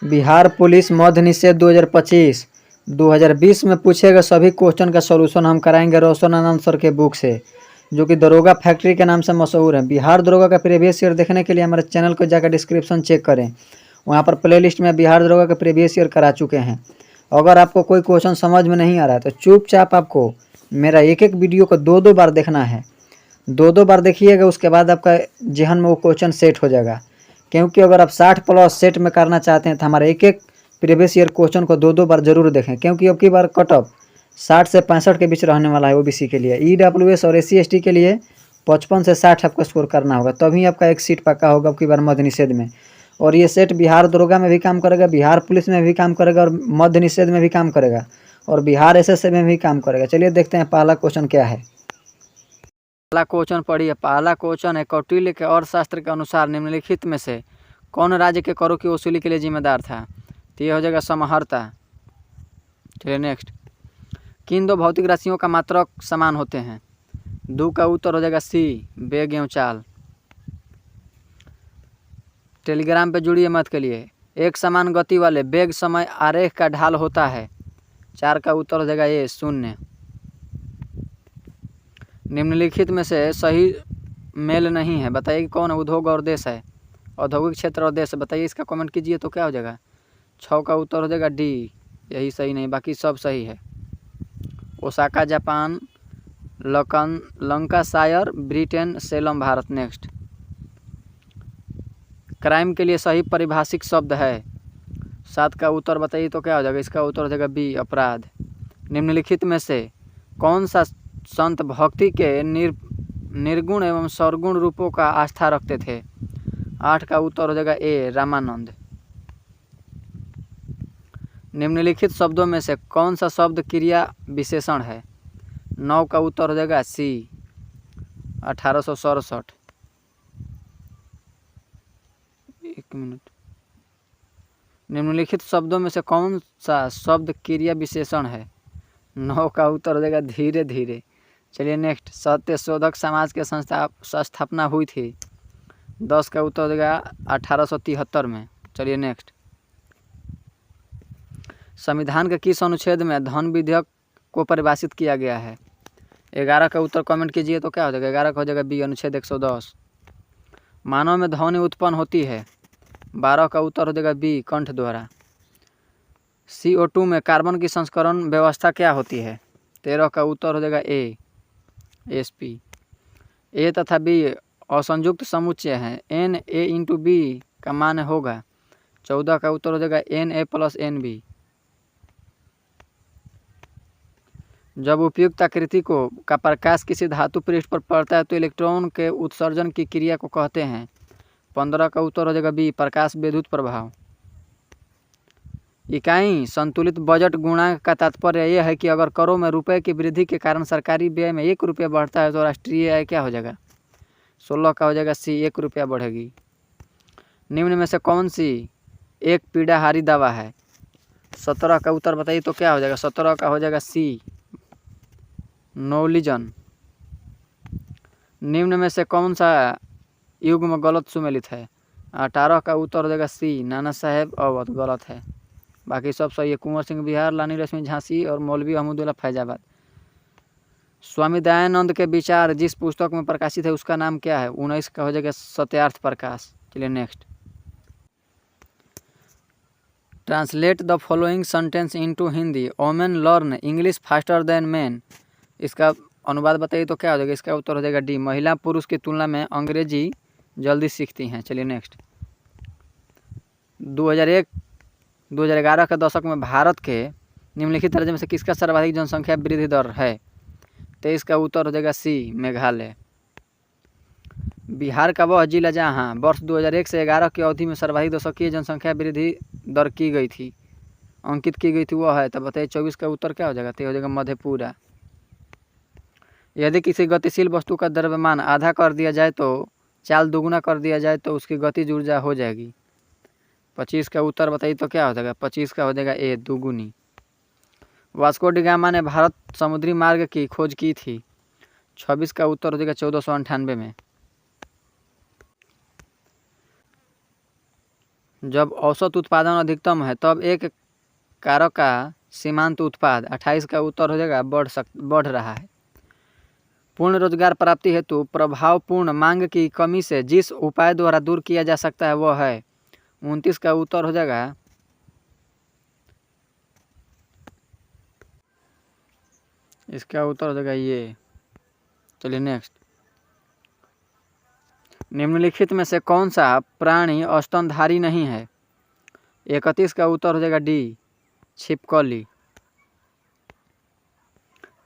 Bihar police मद्य निषेध 2025 2020 में पूछे गए सभी क्वेश्चन का सॉल्यूशन हम कराएंगे रोशन आनंद सर के बुक से, जो कि दरोगा फैक्ट्री के नाम से मशहूर है। बिहार दरोगा का प्रीवियस ईयर देखने के लिए हमारे चैनल को जाकर डिस्क्रिप्शन चेक करें, वहाँ पर प्लेलिस्ट में बिहार दरोगा का प्रीवियस ईयर करा चुके हैं। अगर आपको कोई क्वेश्चन समझ में नहीं आ रहा है तो चुपचाप आपको मेरा एक एक वीडियो को दो बार देखना है। दो बार देखिएगा, उसके बाद आपका जहन में वो क्वेश्चन सेट हो जाएगा। क्योंकि अगर आप 60 प्लस सेट में करना चाहते हैं तो हमारे एक एक प्रीवियस ईयर क्वेश्चन को दो बार जरूर देखें, क्योंकि अब की बार कट ऑफ 60 से 65 के बीच रहने वाला है ओबीसी के लिए। ईडब्ल्यूएस और SC/ST के लिए 55 से 60 आपको स्कोर करना होगा, तभी आपका एक सीट पक्का होगा अब की बार मद्य निषेध में। और ये सेट बिहार दरोगा में भी काम करेगा, बिहार पुलिस में भी काम करेगा, और मद्य निषेध में भी काम करेगा, और बिहार SSA में भी काम करेगा। चलिए देखते हैं पहला क्वेश्चन क्या है। पहला क्वेश्चन पढ़िए। पहला क्वेश्चन है, कौटिल्य के अर्थशास्त्र के अनुसार निम्नलिखित में से कौन राज्य के करों की वसूली के लिए जिम्मेदार था? तो ये हो जाएगा समहर्ता। चलिए नेक्स्ट। किन दो भौतिक राशियों का मात्रक समान होते हैं? दो का उत्तर हो जाएगा सी, वेग एवं चाल। टेलीग्राम पे जुड़िए मत के लिए। एक समान गति वाले वेग समय आरेख का ढाल होता है। 4 का उत्तर हो जाएगा ए, 0। निम्नलिखित में से सही मेल नहीं है, बताइए कि कौन उद्योग और देश है? औद्योगिक क्षेत्र और देश, बताइए इसका कमेंट कीजिए तो क्या हो जाएगा? 6 का उत्तर हो जाएगा डी, यही सही नहीं, बाकी सब सही है। Osaka Japan, Lancashire Britain, Salem Bharat. Next. Crime के लिए सही पारिभाषिक शब्द है। 7 का उत्तर बताइए तो क्या हो जाएगा? इसका उत्तर हो जाएगा बी, अपराध। निम्नलिखित में से कौन सा संत भक्ति के निर्गुण एवं सर्गुण रूपों का आस्था रखते थे? 8 का उत्तर हो जाएगा ए, रामानंद। निम्नलिखित शब्दों में से कौन सा शब्द क्रिया विशेषण है? 9 का उत्तर हो जाएगा सी, 1867। एक मिनट। निम्नलिखित शब्दों में से कौन सा शब्द क्रिया विशेषण है? 9 का उत्तर हो जाएगा धीरे धीरे। चलिए नेक्स्ट। सत्य शोधक समाज के संस्थापना हुई थी। 10 का उत्तर हो जाएगा 1873 में। चलिए नेक्स्ट। संविधान के किस अनुच्छेद में धन विधेयक को परिभाषित किया गया है? 11 का उत्तर कमेंट कीजिए तो क्या हो जाएगा? 11 का हो जाएगा बी, अनुच्छेद 110। मानव में ध्वनि उत्पन्न होती है। 12 का उत्तर हो जाएगा बी, कंठ द्वारा। CO2 में कार्बन की संस्करण व्यवस्था क्या होती है? 13 का उत्तर हो जाएगा ए, SP। ए तथा बी असंयुक्त समुच्चय हैं। Na × B का मान होगा। 14 का उत्तर हो जाएगा Na + Nb। जब उपयुक्त आकृति का प्रकाश किसी धातु पृष्ठ पर पड़ता है तो इलेक्ट्रॉन के उत्सर्जन की क्रिया को कहते हैं। 15 का उत्तर हो जाएगा बी, प्रकाश विद्युत प्रभाव। इकाई संतुलित बजट गुणांक का तात्पर्य यह है कि अगर करों में रुपए की वृद्धि के कारण सरकारी व्यय में 1 रुपया बढ़ता है तो राष्ट्रीय आय क्या हो जाएगा? 16 का हो जाएगा सी, 1 रुपया बढ़ेगी। निम्न में से कौन सी एक पीड़ाहारी दवा है? 17 का उत्तर बताइए तो क्या हो जाएगा? 17 का हो जाएगा सी, नोलिजन। निम्न में से कौन सा युग्म गलत सुमेलित है? 18 का उत्तर हो जाएगा सी, नाना साहेब अवध। गलत है, बाकी सब सही है। कुंवर सिंह बिहार, रानी लक्ष्मी झांसी और मौलवी अहमदुल्ला फैजाबाद। स्वामी दयानंद के विचार जिस पुस्तक में प्रकाशित है उसका नाम क्या है? 19 का हो जाएगा सत्यार्थ प्रकाश। चलिए next. Translate the following sentence into Hindi. Women learn English faster than man. इसका अनुवाद बताइए तो क्या हो जाएगा? इसका उत्तर हो जाएगा डी, महिला पुरुष की तुलना में अंग्रेजी जल्दी सीखती हैं। चलिए नेक्स्ट। 2011 के दशक में भारत के निम्नलिखित राज्य में से किसका सर्वाधिक जनसंख्या वृद्धि दर है? 23 का उत्तर हो जाएगा सी, मेघालय। बिहार का वह जिला जहाँ वर्ष 2001 से 11 की अवधि में सर्वाधिक दशकीय जनसंख्या वृद्धि दर की गई थी, अंकित की गई थी, वह है, तब बताइए 24 का उत्तर क्या हो जाएगा? तो हो जाएगा मधेपुरा। यदि किसी गतिशील वस्तु का द्रव्यमान आधा कर दिया जाए तो चाल दुगुना कर दिया जाए तो उसकी गतिज ऊर्जा हो जाएगी। 25 का उत्तर बताइए तो क्या हो जाएगा? 25 का हो जाएगा ए, दुगुनी। वास्को डी गामा ने भारत समुद्री मार्ग की खोज की थी। 26 का उत्तर हो जाएगा 1498 में। जब औसत उत्पादन अधिकतम है तब एक कारक का सीमांत उत्पाद 28 का उत्तर हो जाएगा बढ़ रहा है। पूर्ण रोजगार प्राप्ति हेतु प्रभावपूर्ण मांग की कमी से जिस उपाय द्वारा दूर किया जा सकता है वह है 29 का उत्तर हो जाएगा इसका उत्तर हो जाएगा ये। चलिए नेक्स्ट, निम्नलिखित में से कौन सा प्राणी स्तनधारी नहीं है? 31 का उत्तर हो जाएगा डी, छिपकली।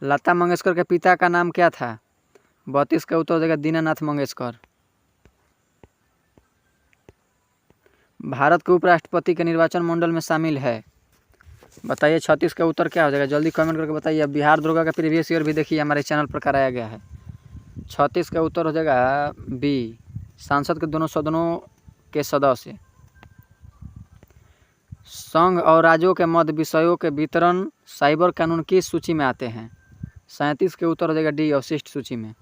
लता मंगेशकर के पिता का नाम क्या था? 32 का उत्तर हो जाएगा दीनानाथ मंगेशकर। भारत के उपराष्ट्रपति के निर्वाचन मंडल में शामिल है, बताइए। 36 का उत्तर क्या हो जाएगा? जल्दी कमेंट करके बताइए। बिहार दरोगा का प्रीवियस ईयर भी देखिए हमारे चैनल पर कराया गया है। 36 का उत्तर हो जाएगा बी, संसद के दोनों सदनों के सदस्य। संघ और राज्यों के मध्य विषयों के वितरण साइबर कानून किस सूची में आते हैं? 37 के उत्तर हो जाएगा डी, अवशिष्ट सूची में।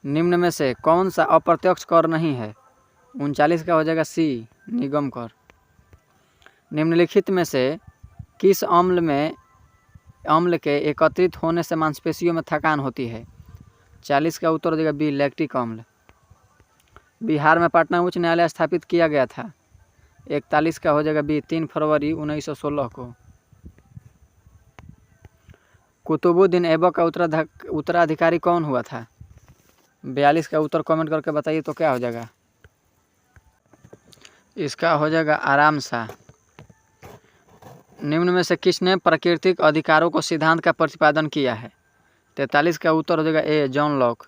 निम्न में से कौन सा अप्रत्यक्ष कर नहीं है? 39 का हो जाएगा सी, निगम कर। निम्नलिखित में से किस अम्ल के एकत्रित होने से मांसपेशियों में थकान होती है? 40 का उत्तर हो जाएगा बी, लैक्टिक अम्ल। बिहार में पटना उच्च न्यायालय स्थापित किया गया था? 41 का हो जाएगा बी, 3 फरवरी 1916 को। कुतुबुद्दीन ऐबक का उत्तराधिकारी कौन हुआ था? 42 का उत्तर कमेंट करके बताइए तो क्या हो जाएगा? इसका हो जाएगा आराम शाह। निम्न में से किसने प्राकृतिक अधिकारों को सिद्धांत का प्रतिपादन किया है? 43 का उत्तर हो जाएगा ए, जॉन लॉक।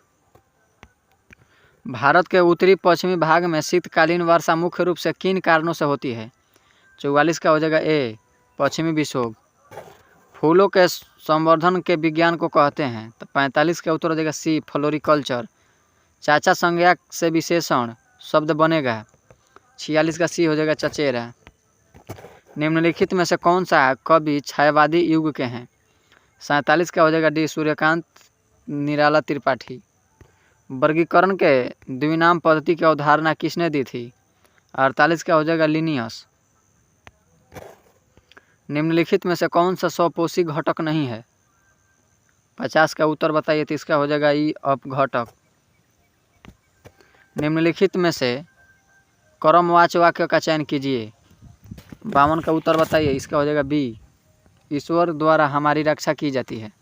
भारत के उत्तरी पश्चिमी भाग में शीतकालीन वर्षा मुख्य रूप से किन कारणों से होती है? 44 का हो जाएगा ए, पश्चिमी विक्षोभ। फूलों के संवर्धन के विज्ञान को कहते हैं? तो 45 का उत्तर हो जाएगा सी, फ्लोरिकल्चर। चाचा संज्ञा से विशेषण शब्द बनेगा? 46 का सी हो जाएगा चचेरा। निम्नलिखित में से कौन सा कवि छायावादी युग के हैं? 47 का हो जाएगा डी, सूर्यकांत निराला त्रिपाठी। वर्गीकरण के द्विनाम पद्धति की अवधारणा किसने दी थी? 48 का हो जाएगा लिनियस। निम्नलिखित में से कौन सा स्वपोषी घटक नहीं है? 50 का उत्तर बताइए। तो इसका हो जाएगा ई, अपघटक। निम्नलिखित में से क्रमवाच वाक्य का चयन कीजिए। 52 का उत्तर बताइए। इसका हो जाएगा बी, ईश्वर द्वारा हमारी रक्षा की जाती है।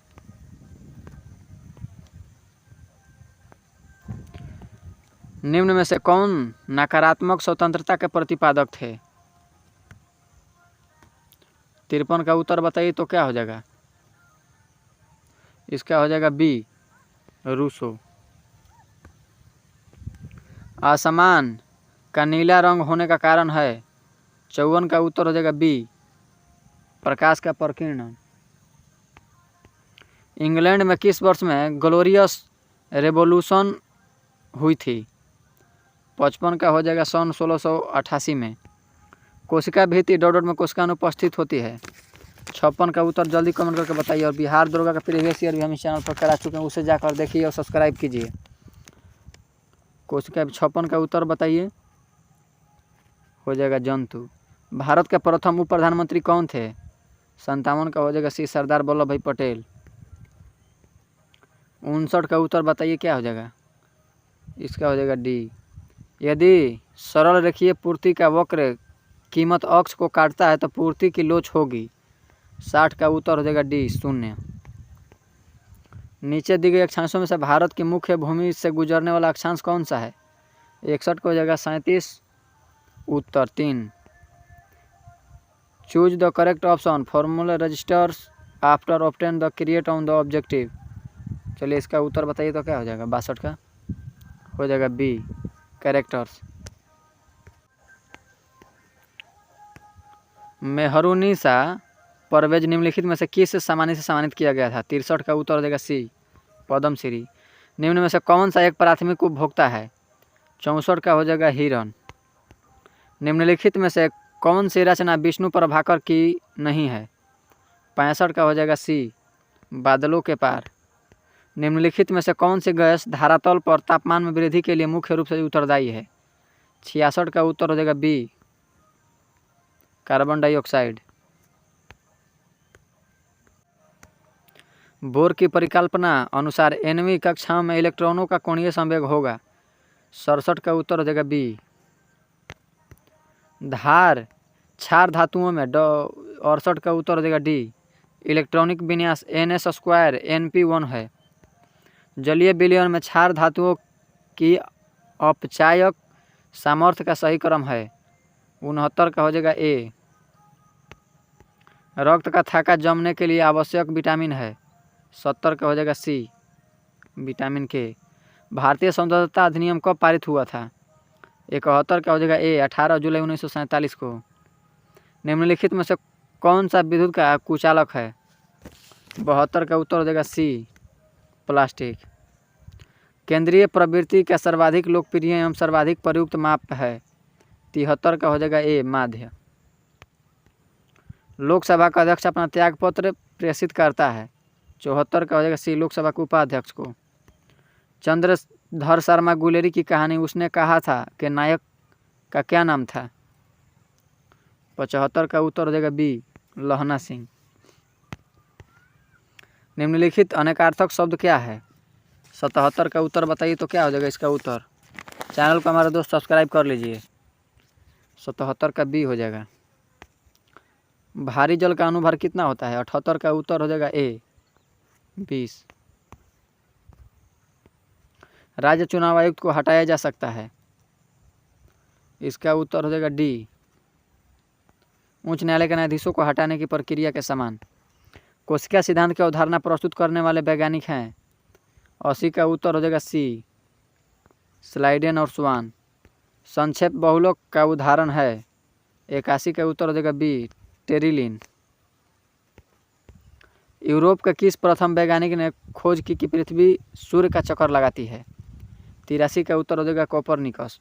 निम्न में से कौन नकारात्मक स्वतंत्रता के प्रतिपादक थे? 53 का उत्तर बताइए तो क्या हो जाएगा? इसका हो जाएगा बी, रूसो। आसमान का नीला रंग होने का कारण है? 54 का उत्तर हो जाएगा बी, प्रकाश का प्रकीर्णन। इंग्लैंड में किस वर्ष में ग्लोरियस रेवोल्यूशन हुई थी? 55 का हो जाएगा सन 1688 में। कोशिका भित्ति डॉट में कोशिका अनुपस्थित होती है? 56 का उत्तर जल्दी कमेंट करके बताइए। और बिहार दरोगा का प्रीवियस ईयर भी हम इस चैनल पर करा चुके हैं, उसे जाकर देखिए और सब्सक्राइब कीजिए। कोशिका 56 का उत्तर बताइए, हो जाएगा जंतु। भारत के प्रथम उप प्रधानमंत्री कौन थे? 57 का हो जाएगा सी, सरदार वल्लभ भाई पटेल। 59 का उत्तर बताइए क्या हो जाएगा? इसका हो जाएगा डी। यदि सरल रेखीय पूर्ति का वक्र कीमत अक्ष को काटता है तो पूर्ति की लोच होगी? 60 का उत्तर हो जाएगा डी, 0। नीचे दी गई अक्षांशों में से भारत की मुख्य भूमि से गुजरने वाला अक्षांश कौन सा है? 61 का हो जाएगा 37, उत्तर 3। Choose the correct option, formula registers after obtain the create on the objective. चलिए इसका उत्तर बताइए तो क्या हो जाएगा? 62 का हो जाएगा बी, कैरेक्टर्स। मेहरुनिसा परवेज निम्नलिखित में से किस सम्मानित से सम्मानित किया गया था? 63 का उत्तर हो जाएगा सी, पद्मश्री। निम्न में से कौन सा एक प्राथमिक उपभोक्ता है? 64 का हो जाएगा हिरन। निम्नलिखित में से कौन सी रचना विष्णु प्रभाकर की नहीं है? 65 का हो जाएगा सी, बादलों के पार। निम्नलिखित में से कौन सी गैस धरातल पर तापमान में वृद्धि के लिए मुख्य रूप से उत्तरदायी है? 66 का उत्तर हो जाएगा बी, कार्बन डाइऑक्साइड। बोर की परिकल्पना अनुसार nवीं कक्षा में इलेक्ट्रॉनों का कोणीय संवेग होगा। 67 का उत्तर हो जाएगा बी। धार क्षार धातुओं में 68 का उत्तर हो जाएगा डी। इलेक्ट्रॉनिक विन्यास ns² np1 है। जलीय विलयन में क्षार धातुओं की अपचायक सामर्थ्य का सही क्रम है। 69 का हो जाएगा ए। रक्त का थक्का जमने के लिए आवश्यक विटामिन है। 70 का हो जाएगा सी, विटामिन के। भारतीय स्वतंत्रता अधिनियम कब पारित हुआ था? 71 का हो जाएगा ए, 18 जुलाई 1947 को। निम्नलिखित में से कौन सा विद्युत का कुचालक है? 72 का उत्तर हो जाएगा सी, प्लास्टिक। केंद्रीय प्रवृत्ति का सर्वाधिक लोकप्रिय एवं सर्वाधिक प्रयुक्त माप है। 73 का हो जाएगा ए, माध्य। लोकसभा का अध्यक्ष अपना त्यागपत्र प्रेषित करता है। 74 का हो जाएगा सी, लोकसभा के उपाध्यक्ष को। चंद्रधर शर्मा गुलेरी की कहानी उसने कहा था कि नायक का क्या नाम था? 75 का उत्तर हो जाएगा बी, लहना सिंह। निम्नलिखित अनेकार्थक शब्द क्या है? 77 का उत्तर बताइए तो क्या हो जाएगा इसका उत्तर? चैनल को हमारे दोस्त सब्सक्राइब कर लीजिए। 77 का बी हो जाएगा। भारी जल का अनुभार कितना होता है? 78 का उत्तर हो जाएगा ए, 20। राज्य चुनाव आयुक्त को हटाया जा सकता है। इसका उत्तर हो जाएगा डी, उच्च न्यायालय के न्यायाधीशों को हटाने की प्रक्रिया के समान। कोशिका सिद्धांत की अवधारणा प्रस्तुत करने वाले वैज्ञानिक हैं। 80 का उत्तर हो जाएगा सी, स्लाइडेन और स्वान। संक्षेप बहुलक का उदाहरण है। 81 का उत्तर हो जाएगा बी, टेरिलिन। यूरोप के किस प्रथम वैज्ञानिक ने खोज की कि पृथ्वी सूर्य का चक्कर लगाती है? 83 का उत्तर हो जाएगा कोपरनिकस।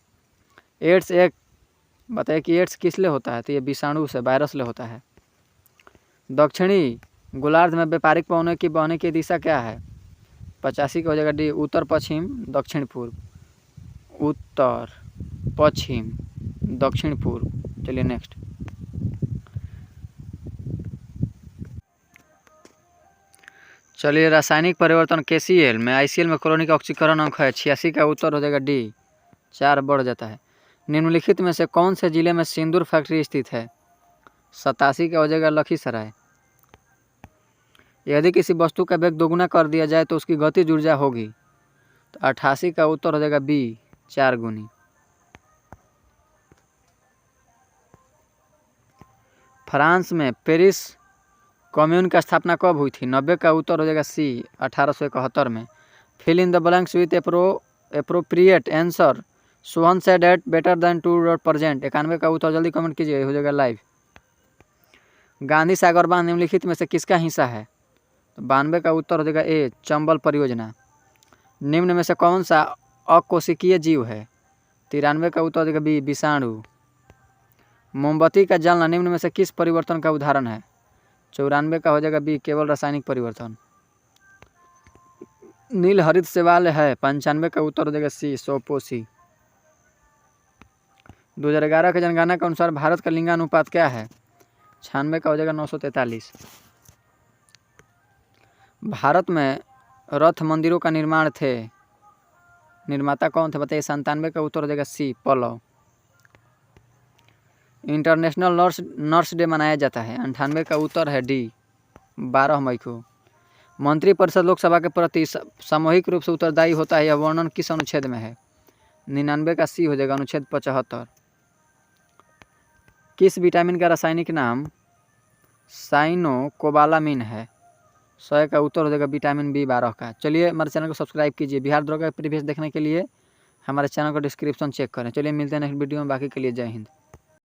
एड्स एक बताइए कि एड्स किस लिए होता है? तो ये विषाणु से, वायरस ले होता है। दक्षिणी गोलार्ध में व्यापारिक पवनों की बहने की दिशा क्या है? 85 का हो जाएगा डी, उत्तर पश्चिम दक्षिण पूर्व। उत्तर पश्चिम दक्षिण पूर्व। चलिए नेक्स्ट। चलिए रासायनिक परिवर्तन KCl में ICl में क्लोरीन का ऑक्सीकरण अंक है। 86 का उत्तर हो जाएगा डी, 4 बढ़ जाता है। निम्नलिखित में से कौन से जिले में सिंदूर फैक्ट्री स्थित है? 87 का हो जाएगा लखीसराय। यदि किसी वस्तु का वेग दोगुना कर दिया जाए तो उसकी गतिज ऊर्जा होगी। तो 88 का उत्तर हो जाएगा बी, 4 गुनी। फ्रांस में पेरिस कम्यून की स्थापना कब हुई थी? 90 का उत्तर हो जाएगा सी, 1871 में। Fill in the blanks with appropriate answer. Sohan said at better than to dot present. 91 का उत्तर जल्दी कमेंट कीजिए, हो जाएगा लाइव। गांधी सागर बांध निम्नलिखित में से किसका हिस्सा है? तो 92 का उत्तर हो जाएगा ए, चंबल परियोजना। निम्न में से कौन सा अकोशिकीय जीव है? 93 का उत्तर हो जाएगा बी, विषाणु। मोमबत्ती का जलना निम्न में से किस परिवर्तन का उदाहरण है? 94 का हो जाएगा बी, केवल रासायनिक परिवर्तन। नील हरित शैवाल है। 95 का उत्तर हो जाएगा सी, सोपोसी। 2011 के जनगणना के अनुसार भारत का लिंगानुपात क्या है? 96 का हो जाएगा 943। भारत में रथ मंदिरों का निर्माण थे, निर्माता कौन थे बताइए? 97 का उत्तर हो जाएगा सी, पल्लव। इंटरनेशनल नर्स डे मनाया जाता है। 98 का उत्तर है डी, 12 मई को। मंत्रिपरिषद लोकसभा के प्रति सामूहिक रूप से उत्तरदायी होता है, यह वर्णन किस अनुच्छेद में है? 99 का सी हो जाएगा, अनुच्छेद 75। किस विटामिन का रासायनिक नाम साइनोकोबालामिन है? 100 का उत्तर हो जाएगा विटामिन B12 का। चलिए हमारे चैनल को सब्सक्राइब कीजिए। बिहार दरोगा प्रीवियस देखने के लिए हमारे चैनल को डिस्क्रिप्शन चेक करें। चलिए मिलते हैं नेक्स्ट वीडियो में, बाकी के लिए जय हिंद।